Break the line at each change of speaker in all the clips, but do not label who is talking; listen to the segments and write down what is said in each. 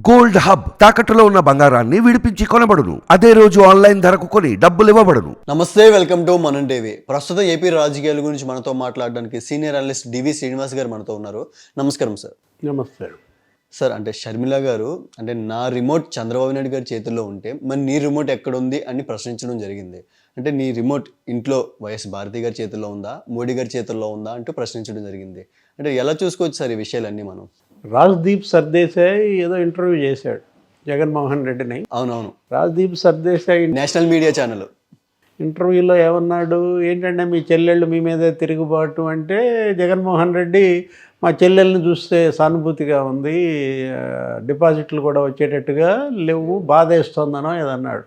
Gold hub తాకట్టులో ఉన్న బంగారాన్ని విడిపించి కొనబడును. అదే రోజు ఆన్లైన్ ధరకు కొని డబ్బులు ఇవ్వబడును.
నమస్తే, వెల్కమ్ టు మనం టీవీ. ప్రస్తుతం ఏపీ రాజకీయాల గురించి మనతో మాట్లాడడానికి సీనియర్ అనలిస్ట్ డివి శ్రీనివాస్ గారు మనతో ఉన్నారు. నమస్కారం సార్.
నమస్తే
సార్, అంటే షర్మిల గారు అంటే నా రిమోట్ చంద్రబాబు నాయుడు గారి చేతుల్లో ఉంటే మరి నీ రిమోట్ ఎక్కడుంది అని ప్రశ్నించడం జరిగింది. అంటే నీ రిమోట్ ఇంట్లో వైఎస్ భారతి గారి చేతుల్లో ఉందా, మోడీ గారి చేతుల్లో ఉందా అంటూ ప్రశ్నించడం జరిగింది. అంటే ఎలా చూసుకోవచ్చు సార్ ఈ విషయాలన్నీ మనం?
రాజ్దీప్ సర్దేశాయ్ ఏదో ఇంటర్వ్యూ చేశాడు జగన్మోహన్ రెడ్డిని.
అవునవును,
Rajdeep Sardesai
national media channel
ఇంటర్వ్యూలో ఏమన్నాడు, ఏంటంటే మీ చెల్లెళ్ళు మీ మీదే తిరుగుబాటు అంటే, జగన్మోహన్ రెడ్డి మా చెల్లెళ్ళని చూస్తే సానుభూతిగా ఉంది, డిపాజిట్లు కూడా వచ్చేటట్టుగా లేవు, బాధేస్తోందనో ఏదన్నాడు.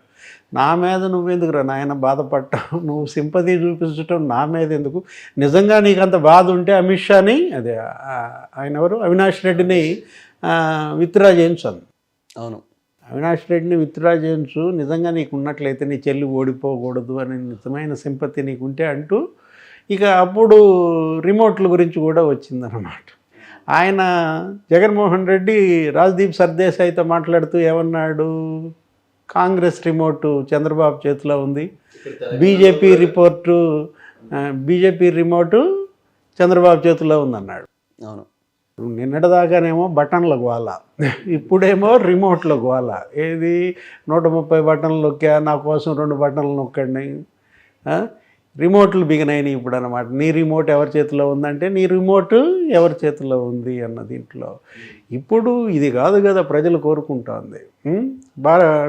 నా మీద నువ్వెందుకురా నాయన బాధపడటం, నువ్వు సింపతి చూపించటం నా మీద ఎందుకు? నిజంగా నీకు అంత బాధ ఉంటే అమిత్ షాని, అదే ఆయన ఎవరు, అవినాష్ రెడ్డిని విత్డ్రా చేయించాను.
అవును,
అవినాష్ రెడ్డిని విత్డ్రా చేయించు, నిజంగా నీకు ఉన్నట్లయితే నీ చెల్లి ఓడిపోకూడదు అని నిజమైన సింపతి నీకుంటే అంటూ, ఇక అప్పుడు రిమోట్ల గురించి కూడా వచ్చిందన్నమాట. ఆయన జగన్మోహన్ రెడ్డి రాజ్దీప్ సర్దేశాయ్తో మాట్లాడుతూ ఏమన్నాడు, కాంగ్రెస్ రిమోటు చంద్రబాబు చేతిలో ఉంది, బీజేపీ రిమోటు చంద్రబాబు చేతిలో ఉందన్నాడు.
అవును,
నిన్నటిదాకానేమో బటన్ల గోల, ఇప్పుడేమో రిమోట్ల గోల. ఏది 130 బటన్లు నొక్కా, నా కోసం 2 బటన్లు నొక్కండి, రిమోట్లు బిగినాయి ఇప్పుడు అన్నమాట. నీ రిమోట్ ఎవరి చేతిలో ఉందంటే నీ రిమోట్ ఎవరి చేతిలో ఉంది అన్న దీంట్లో ఇప్పుడు ఇది కాదు కదా ప్రజలు కోరుకుంటోంది.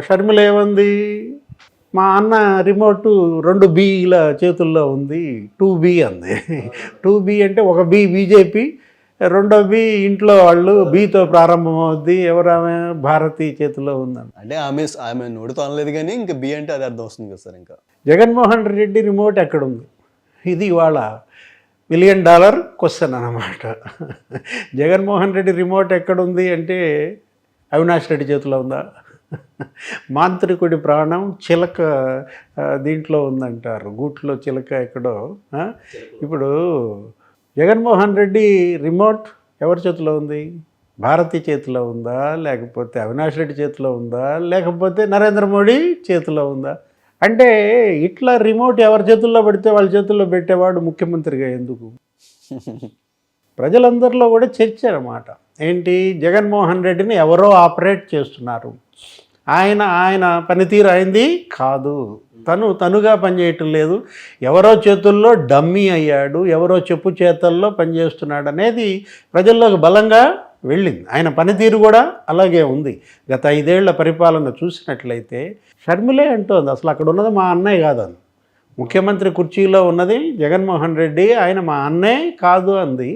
షర్మిల ఏమంది, మా అన్న రిమోట్ 2 బీల చేతుల్లో ఉంది, 2B అంది. 2B అంటే ఒక బీ బీజేపీ, 2వ బి ఇంట్లో వాళ్ళు, బీతో ప్రారంభమవుద్ది, ఎవరామె భారతీ చేతిలో ఉందని.
అంటే ఆమె నోటితో అనలేదు కానీ ఇంకా బి అంటే అది అర్థం వస్తుంది కదా సార్. ఇంకా
జగన్మోహన్ రెడ్డి రిమోట్ ఎక్కడుంది, ఇది ఇవాళ $1 మిలియన్ క్వశ్చన్ అన్నమాట. జగన్మోహన్ రెడ్డి రిమోట్ ఎక్కడుంది అంటే అవినాష్ రెడ్డి చేతిలో ఉందా? మాంత్రికుడి ప్రాణం చిలక దీంట్లో ఉందంటారు, గూట్లో చిలక ఎక్కడో. ఇప్పుడు జగన్మోహన్ రెడ్డి రిమోట్ ఎవరి చేతిలో ఉంది? భారతి చేతిలో ఉందా, లేకపోతే అవినాష్ రెడ్డి చేతిలో ఉందా, లేకపోతే నరేంద్ర మోడీ చేతిలో ఉందా? అంటే ఇట్లా రిమోట్ ఎవరి చేతుల్లో పెడితే వాళ్ళ చేతుల్లో పెట్టేవాడు ముఖ్యమంత్రిగా ఎందుకు? ప్రజలందరిలో కూడా చర్చ అన్నమాట. ఏంటి, జగన్మోహన్ రెడ్డిని ఎవరో ఆపరేట్ చేస్తున్నారు, ఆయన పనితీరు అయింది కాదు, తనుగా పనిచేయటం లేదు, ఎవరో చేతుల్లో డమ్మీ అయ్యాడు, ఎవరో చెప్పు చేతల్లో పనిచేస్తున్నాడు అనేది ప్రజల్లోకి బలంగా వెళ్ళింది. ఆయన పనితీరు కూడా అలాగే ఉంది. గత 5 ఏళ్ల పరిపాలన చూసినట్లయితే షర్మిలే అంటోంది, అసలు అక్కడ ఉన్నది మా అన్నయ్య కాదని. ముఖ్యమంత్రి కుర్చీలో ఉన్నది జగన్మోహన్ రెడ్డి, ఆయన మా అన్నయ్య కాదు అంది.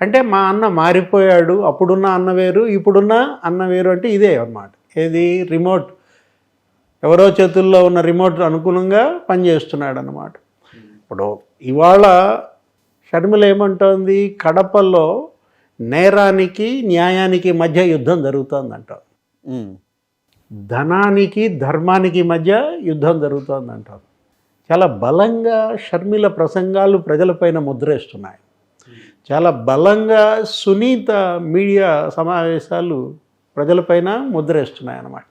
అంటే మా అన్న మారిపోయాడు, అప్పుడున్న అన్న వేరు, ఇప్పుడున్న అన్న వేరు అంటే ఇదే అన్నమాట. ఏది, రిమోట్ ఎవరో చేతుల్లో ఉన్న రిమోట్ అనుకూలంగా పనిచేస్తున్నాడు అన్నమాట. ఇప్పుడు ఇవాళ షర్మిల ఏమంటోంది, కడపలో నేరానికి న్యాయానికి మధ్య యుద్ధం జరుగుతోందంట, ధనానికి ధర్మానికి మధ్య యుద్ధం జరుగుతోందంట. చాలా బలంగా షర్మిల ప్రసంగాలు ప్రజలపైన ముద్రేస్తున్నాయి. చాలా బలంగా సునీత మీడియా సమావేశాలు ప్రజలపైన ముద్రేస్తున్నాయి అన్నమాట.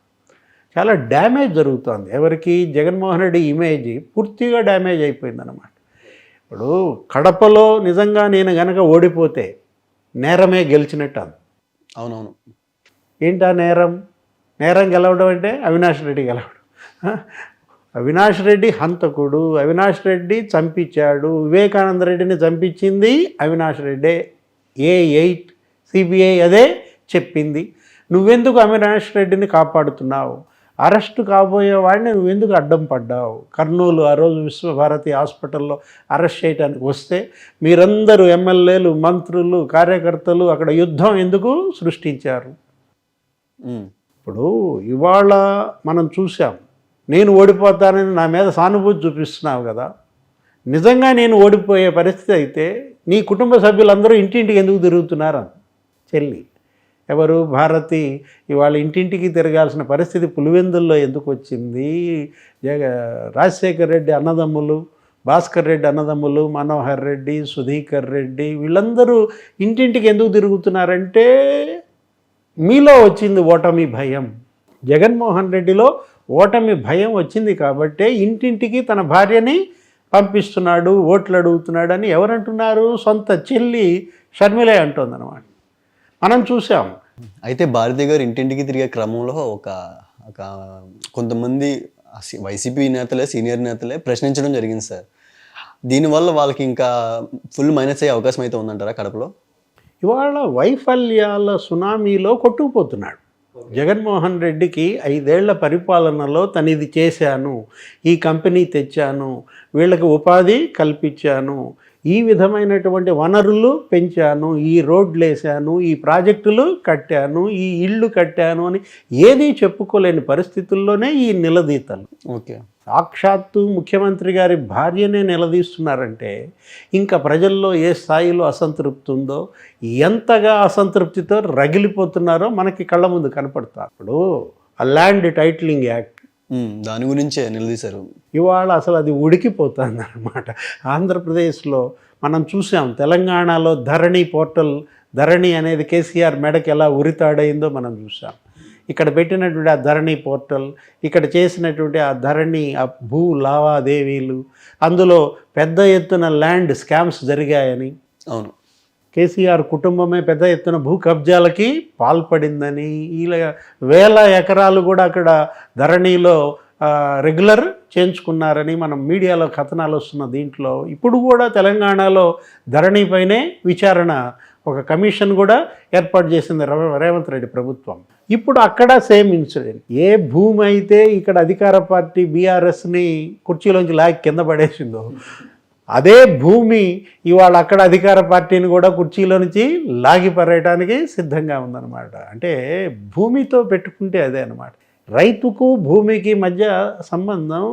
చాలా డ్యామేజ్ జరుగుతోంది. ఎవరికి? జగన్మోహన్ రెడ్డి ఇమేజ్ పూర్తిగా డ్యామేజ్ అయిపోయిందన్నమాట. ఇప్పుడు కడపలో నిజంగా నేను గనక ఓడిపోతే నేరమే గెలిచినట్టు అది.
అవునవును,
ఏంటా నేరం గెలవడం అంటే అవినాష్ రెడ్డి గెలవడం. అవినాష్ రెడ్డి హంతకుడు, అవినాష్ రెడ్డి చంపించాడు, వివేకానంద రెడ్డిని చంపించింది అవినాష్ రెడ్డే, A8 CBI అదే చెప్పింది. నువ్వెందుకు అవినాష్ రెడ్డిని కాపాడుతున్నావు? అరెస్టు కాబోయే వాడిని నువ్వెందుకు అడ్డం పడ్డావు? కర్నూలు ఆ రోజు విశ్వభారతి హాస్పిటల్లో అరెస్ట్ చేయడానికి వస్తే మీరందరూ ఎమ్మెల్యేలు, మంత్రులు, కార్యకర్తలు అక్కడ యుద్ధం ఎందుకు సృష్టించారు? ఇప్పుడు ఇవాళ మనం చూసాం, నేను ఓడిపోతానని నా మీద సానుభూతి చూపిస్తున్నావు కదా, నిజంగా నేను ఓడిపోయే పరిస్థితి అయితే నీ కుటుంబ సభ్యులందరూ ఇంటింటికి ఎందుకు తిరుగుతున్నారు? చెల్లి ఎవరు? భారతి ఇవాళ ఇంటింటికి తిరగాల్సిన పరిస్థితి పులివెందుల్లో ఎందుకు వచ్చింది? రాజశేఖర్ రెడ్డి అన్నదమ్ములు, భాస్కర్ రెడ్డి అన్నదమ్ములు, మనోహర్ రెడ్డి, సుధీకర్ రెడ్డి వీళ్ళందరూ ఇంటింటికి ఎందుకు తిరుగుతున్నారంటే మీలో వచ్చింది ఓటమి భయం. జగన్మోహన్ రెడ్డిలో ఓటమి భయం వచ్చింది కాబట్టే ఇంటింటికి తన భార్యని పంపిస్తున్నాడు, ఓట్లు అడుగుతున్నాడు అని ఎవరంటున్నారు? సొంత చెల్లి షర్మిలే అంటోందన్నమాట. మనం చూసాం.
అయితే భారతి గారు ఇంటింటికి తిరిగే క్రమంలో ఒక ఒక కొంతమంది వైసీపీ నేతలే, సీనియర్ నేతలే ప్రశ్నించడం జరిగింది సార్. దీనివల్ల వాళ్ళకి ఇంకా ఫుల్ మైనస్ అయ్యే అవకాశం అయితే ఉందంటారా కడపలో?
ఇవాళ వైఫల్యాల సునామీలో కొట్టుకుపోతున్నాడు. జగన్మోహన్ రెడ్డికి 5 ఏళ్ల పరిపాలనలో తను ఇది చేశాను, ఈ కంపెనీ తెచ్చాను, వీళ్ళకి ఉపాధి కల్పించాను, ఈ విధమైనటువంటి వనరులు పెంచాను, ఈ రోడ్లు వేసాను, ఈ ప్రాజెక్టులు కట్టాను, ఈ ఇళ్ళు కట్టాను అని ఏదీ చెప్పుకోలేని పరిస్థితుల్లోనే ఈ నిలదీతలు.
ఓకే,
సాక్షాత్తు ముఖ్యమంత్రి గారి భార్యనే నిలదీస్తున్నారంటే ఇంకా ప్రజల్లో ఏ స్థాయిలో అసంతృప్తి ఉందో, ఎంతగా అసంతృప్తితో రగిలిపోతున్నారో మనకి కళ్ళ ముందు కనపడతారు. ఇప్పుడు ఆ ల్యాండ్ టైటిలింగ్ యాక్ట్
దాని గురించే నిలదీశారు.
ఇవాళ అసలు అది ఉడికిపోతుంది అన్నమాట. ఆంధ్రప్రదేశ్లో మనం చూసాం, తెలంగాణలో ధరణి పోర్టల్, ధరణి అనేది కేసీఆర్ మెడకి ఎలా ఉరితాడైందో మనం చూసాం. ఇక్కడ పెట్టినటువంటి ఆ ధరణి పోర్టల్, ఇక్కడ చేసినటువంటి ఆ ధరణి, ఆ భూ లావాదేవీలు, అందులో పెద్ద ఎత్తున ల్యాండ్ స్కామ్స్ జరిగాయని,
అవును,
కేసీఆర్ కుటుంబమే పెద్ద ఎత్తున భూ కబ్జాలకి పాల్పడిందని, ఇలా వేల ఎకరాలు కూడా అక్కడ ధరణిలో రెగ్యులర్ చేయించుకున్నారని మనం మీడియాలో కథనాలు వస్తున్న దీంట్లో ఇప్పుడు కూడా తెలంగాణలో ధరణిపైనే విచారణ, ఒక కమిషన్ కూడా ఏర్పాటు చేసింది రేవంత్ రెడ్డి ప్రభుత్వం. ఇప్పుడు అక్కడ సేమ్ ఇన్సిడెంట్. ఏ భూమి అయితే ఇక్కడ అధికార పార్టీ బీఆర్ఎస్ని కుర్చీలోంచి లాగి కింద పడేసిందో, అదే భూమి ఇవాళ అక్కడ అధికార పార్టీని కూడా కుర్చీలో నుంచి లాగి పరేయడానికి సిద్ధంగా ఉందన్నమాట. అంటే భూమితో పెట్టుకుంటే అదే అన్నమాట. రైతుకు భూమికి మధ్య సంబంధం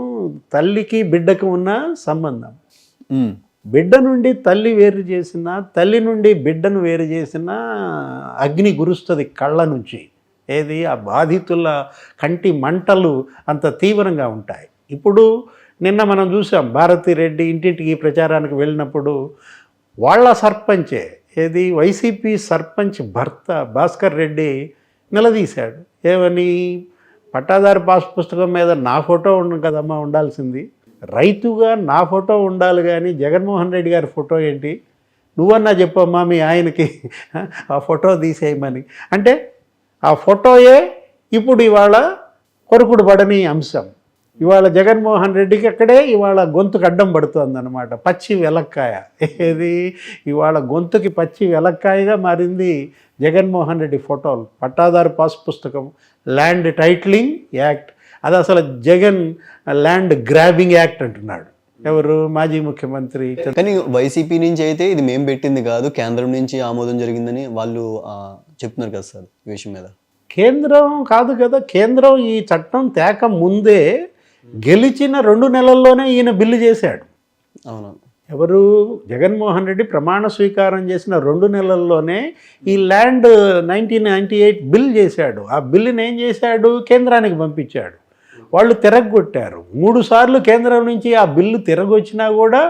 తల్లికి బిడ్డకు ఉన్న సంబంధం. బిడ్డ నుండి తల్లి వేరు చేసిన, తల్లి నుండి బిడ్డను వేరు చేసిన అగ్ని గురుస్తుంది కళ్ళ నుంచి. ఏది ఆ బాధితుల కంటి మంటలు అంత తీవ్రంగా ఉంటాయి. ఇప్పుడు నిన్న మనం చూసాం, భారతిరెడ్డి ఇంటింటికి ప్రచారానికి వెళ్ళినప్పుడు వాళ్ళ సర్పంచే, ఏది వైసీపీ సర్పంచ్ భర్త భాస్కర్ రెడ్డి నిలదీశాడు. ఏమని? పట్టాదారు పాస్ పుస్తకం మీద నా ఫోటో ఉండు కదమ్మా ఉండాల్సింది, రైతుగా నా ఫోటో ఉండాలి, కానీ జగన్మోహన్ రెడ్డి గారి ఫోటో ఏంటి? నువ్వన్నా చెప్పమ్మా మీ ఆయనకి ఆ ఫోటో తీసేయమని. అంటే ఆ ఫోటోయే ఇప్పుడు ఇవాళ కొరుకుడు పడని అంశం. ఇవాళ జగన్మోహన్ రెడ్డికి అక్కడే ఇవాళ గొంతుకు అడ్డం పడుతుంది అన్నమాట. పచ్చి వెలక్కాయ, ఏది ఇవాళ గొంతుకి పచ్చి వెలక్కాయగా మారింది జగన్మోహన్ రెడ్డి ఫోటోలు. పట్టాదారు పాస్ పుస్తకం, ల్యాండ్ టైటిలింగ్ యాక్ట్, అది అసలు జగన్ ల్యాండ్ గ్రాబింగ్ యాక్ట్ అంటున్నాడు. ఎవరు? మాజీ ముఖ్యమంత్రి.
కానీ వైసీపీ నుంచి అయితే ఇది మేము పెట్టింది కాదు, కేంద్రం నుంచి ఆమోదం జరిగిందని వాళ్ళు చెప్తున్నారు కదా సార్ ఈ విషయం మీద.
కేంద్రం కాదు కదా, కేంద్రం ఈ చట్టం తేక ముందే గెలిచిన 2 నెలల్లోనే ఈయన బిల్లు చేశాడు.
అవును,
ఎవరు? జగన్మోహన్ రెడ్డి ప్రమాణ స్వీకారం చేసిన 2 నెలల్లోనే ఈ ల్యాండ్ 1998 బిల్ చేశాడు. ఆ బిల్లుని ఏం చేశాడు? కేంద్రానికి పంపించాడు. వాళ్ళు తిరగొట్టారు. 3 సార్లు కేంద్రం నుంచి ఆ బిల్లు తిరగొచ్చినా కూడా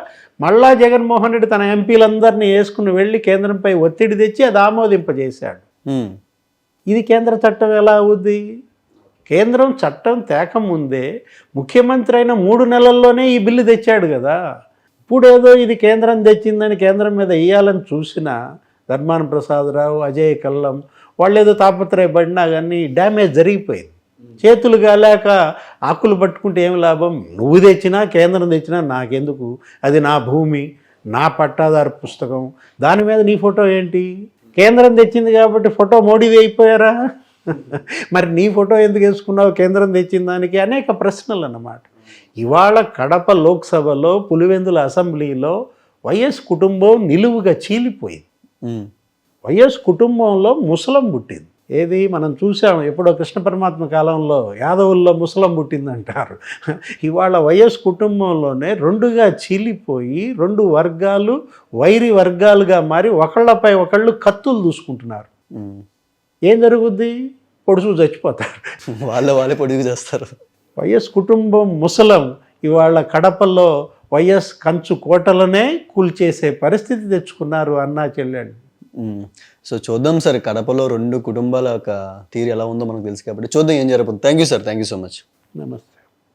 మళ్ళా జగన్మోహన్ రెడ్డి తన ఎంపీలందరినీ వేసుకుని వెళ్ళి కేంద్రంపై ఒత్తిడి తెచ్చి అది ఆమోదింపజేశాడు. ఇది కేంద్ర చట్టం ఎలా అవుద్ది? కేంద్రం చట్టం తేకముందే ముఖ్యమంత్రి అయిన 3 నెలల్లోనే ఈ బిల్లు తెచ్చాడు కదా. ఇప్పుడు ఏదో ఇది కేంద్రం తెచ్చిందని కేంద్రం మీద వేయాలని చూసినా ధర్మాన ప్రసాదరావు, అజయ్ కల్లం వాళ్ళు ఏదో తాపత్రయపడినా కానీ డ్యామేజ్ జరిగిపోయింది. చేతులు కాలేక ఆకులు పట్టుకుంటే ఏం లాభం? నువ్వు తెచ్చినా కేంద్రం తెచ్చినా నాకెందుకు? అది నా భూమి, నా పట్టాదారు పుస్తకం, దాని మీద నీ ఫోటో ఏంటి? కేంద్రం తెచ్చింది కాబట్టి ఫోటో మోడీది అయిపోయారా? మరి నీ ఫోటో ఎందుకు వేసుకున్నావు కేంద్రం తెచ్చిన దానికి? అనేక ప్రశ్నలు అన్నమాట. ఇవాళ కడప లోక్సభలో, పులివెందుల అసెంబ్లీలో వైఎస్ కుటుంబం నిలువుగా చీలిపోయింది. వైఎస్ కుటుంబంలో ముసలం పుట్టింది. ఏది మనం చూసాం, ఎప్పుడో కృష్ణ పరమాత్మ కాలంలో యాదవుల్లో ముసలం పుట్టిందంటారు. ఇవాళ వైఎస్ కుటుంబంలోనే 2గా చీలిపోయి 2 వర్గాలు వైరి వర్గాలుగా మారి ఒకళ్ళపై ఒకళ్ళు కత్తులు దూసుకుంటున్నారు. ఏం జరుగుద్ది? పొడుసు చచ్చిపోతారు,
వాళ్ళే పొడుగు చేస్తారు.
వైఎస్ కుటుంబం ముసలం ఇవాళ కడపలో వైఎస్ కంచు కోటలనే కూల్చేసే పరిస్థితి తెచ్చుకున్నారు అన్నా చెల్లెళ్ళు.
సో చూద్దాం సార్, కడపలో 2 కుటుంబాల ఒక తీరు ఎలా ఉందో మనకు తెలుసు కాబట్టి చూద్దాం ఏం జరగబోతుంది. Thank you sir, thank you so much.
నమస్తే.